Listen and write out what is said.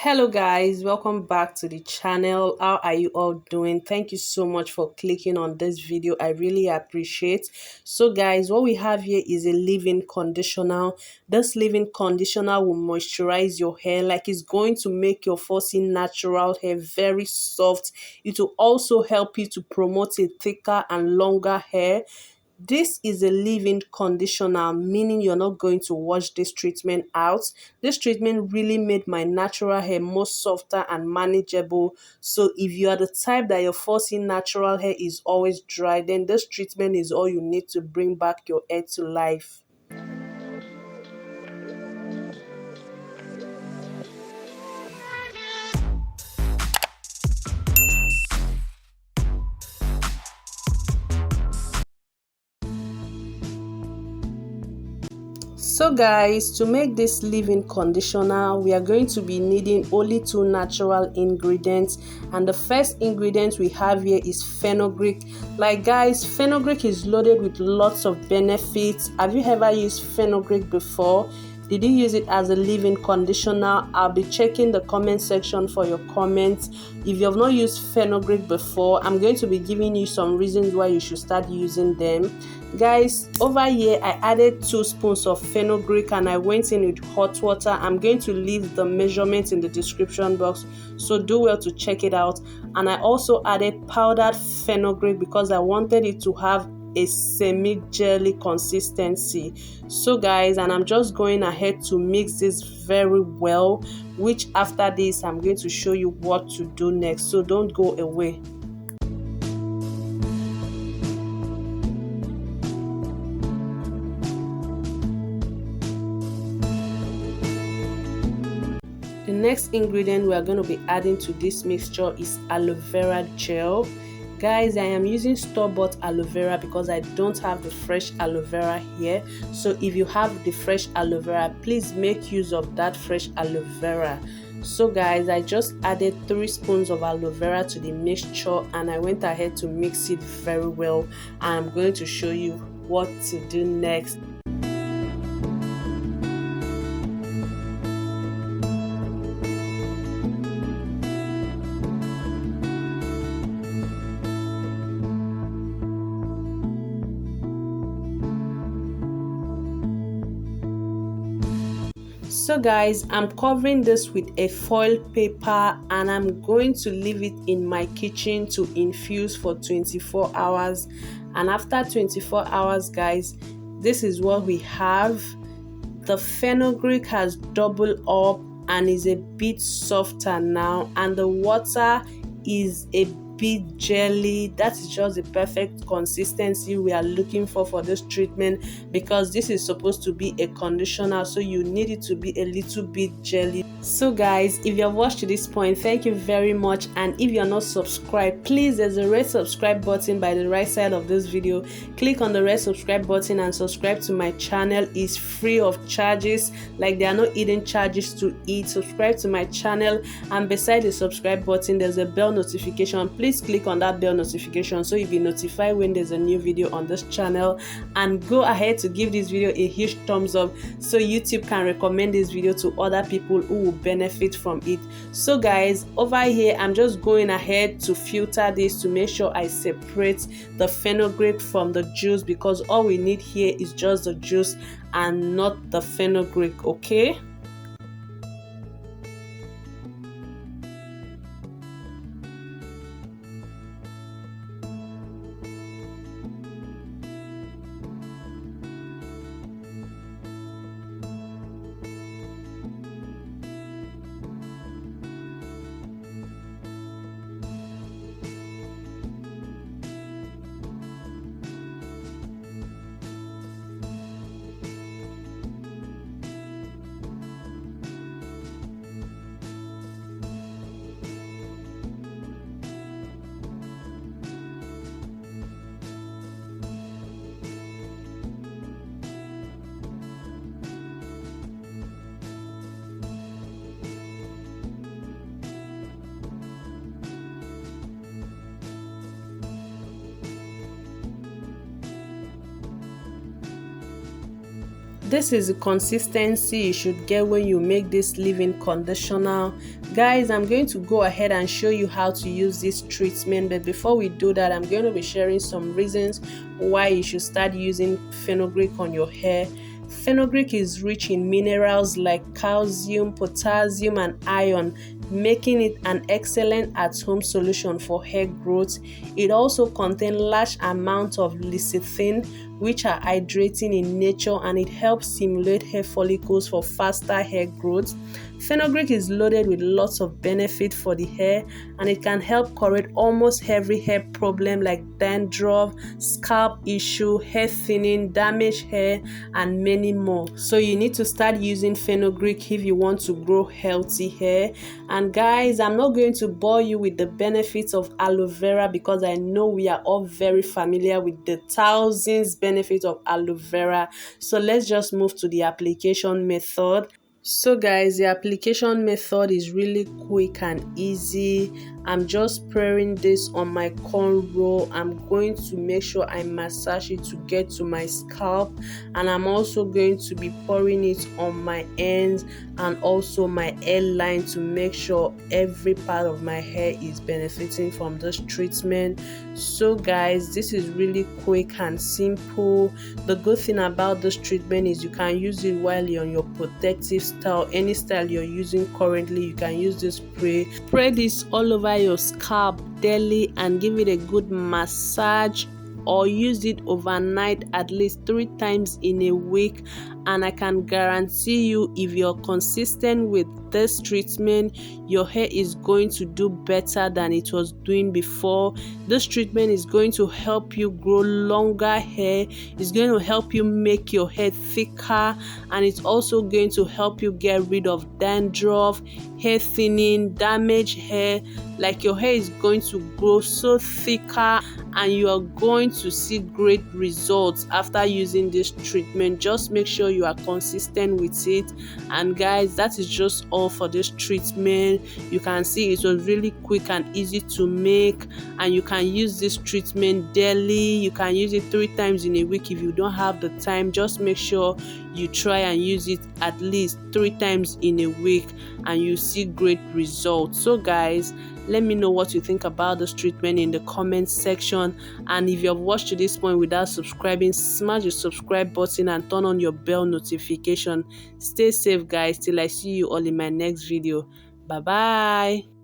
Hello guys, welcome back to the channel. How are you all doing? Thank you so much for clicking on this video. I really appreciate. So guys, what we have here is a leave-in conditioner. This leave-in conditioner will moisturize your hair, like it's going to make your fussy natural hair very soft. It will also help you to promote a thicker and longer hair. This is a leave-in conditioner, meaning you're not going to wash this treatment out. This treatment really made my natural hair more softer and manageable. So if you are the type that your fussy natural hair is always dry, then this treatment is all you need to bring back your hair to life. So guys, to make this leave-in conditioner, we are going to be needing only two natural ingredients, and the first ingredient we have here is fenugreek. Like guys, fenugreek is loaded with lots of benefits. Have you ever used fenugreek before? Did you use it as a leave-in conditioner? I'll be checking the comment section for your comments. If you have not used fenugreek before, I'm going to be giving you some reasons why you should start using them. Guys, over here I added 2 spoons of fenugreek and I went in with hot water. I'm going to leave the measurements in the description box, so do well to check it out. And I also added powdered fenugreek because I wanted it to have a semi-jelly consistency. So guys, and I'm just going ahead to mix this very well, which after this I'm going to show you what to do next, so don't go away. The next ingredient we are going to be adding to this mixture is aloe vera gel. Guys, I am using store-bought aloe vera because I don't have the fresh aloe vera here. So if you have the fresh aloe vera, please make use of that fresh aloe vera. So guys, I just added 3 spoons of aloe vera to the mixture and I went ahead to mix it very well. I'm going to show you what to do next. So guys, I'm covering this with a foil paper and I'm going to leave it in my kitchen to infuse for 24 hours. And after 24 hours guys, this is what we have. The fenugreek has doubled up and is a bit softer now, and the water is a bit jelly. That is just the perfect consistency we are looking for this treatment, because this is supposed to be a conditioner, so you need it to be a little bit jelly. So guys, if you have watched to this point, thank you very much. And if you're not subscribed, please, there's a red subscribe button by the right side of this video. Click on the red subscribe button and subscribe to my channel. It's free of charges, like there are no hidden charges to it. Subscribe to my channel, and beside the subscribe button there's a bell notification. Please click on that bell notification so you'll be notified when there's a new video on this channel, and go ahead to give this video a huge thumbs up so YouTube can recommend this video to other people who will benefit from it. So guys, over here I'm just going ahead to filter this to make sure I separate the fenugreek from the juice, because all we need here is just the juice and not the fenugreek. Okay. This is the consistency you should get when you make this leave-in conditioner. Guys, I'm going to go ahead and show you how to use this treatment, but before we do that, I'm going to be sharing some reasons why you should start using fenugreek on your hair. Fenugreek is rich in minerals like calcium, potassium, and iron, making it an excellent at-home solution for hair growth. It also contains large amounts of lecithin, which are hydrating in nature, and it helps stimulate hair follicles for faster hair growth. Fenugreek is loaded with lots of benefit for the hair, and it can help correct almost every hair problem like dandruff, scalp issue, hair thinning, damaged hair, and many more. So you need to start using fenugreek if you want to grow healthy hair. And guys, I'm not going to bore you with the benefits of aloe vera because I know we are all very familiar with the thousands benefits of aloe vera. So let's just move to the application method. So guys, the application method is really quick and easy. I'm just spraying this on my cornrow. I'm going to make sure I massage it to get to my scalp, and I'm also going to be pouring it on my ends and also my hairline to make sure every part of my hair is benefiting from this treatment. So guys, this is really quick and simple. The good thing about this treatment is you can use it while you're on your protective style. Any style you're using currently, you can use this spray. Spray this all over your scalp daily and give it a good massage, or use it overnight at least 3 times in a week. And I can guarantee you, if you're consistent with this treatment, your hair is going to do better than it was doing before. This treatment is going to help you grow longer hair. It's going to help you make your hair thicker, and it's also going to help you get rid of dandruff, hair thinning, damaged hair. Like, your hair is going to grow so thicker, and you are going to see great results after using this treatment. Just make sure you are consistent with it. And guys, that is just all for this treatment. You can see it was really quick and easy to make, and you can use this treatment daily. You can use it 3 times in a week. If you don't have the time, just make sure you try and use it at least 3 times in a week, and you see great results. So guys, let me know what you think about this treatment in the comment section. And if you have watched to this point without subscribing, smash the subscribe button and turn on your bell notification. Stay safe guys, till I see you all in my next video. Bye bye.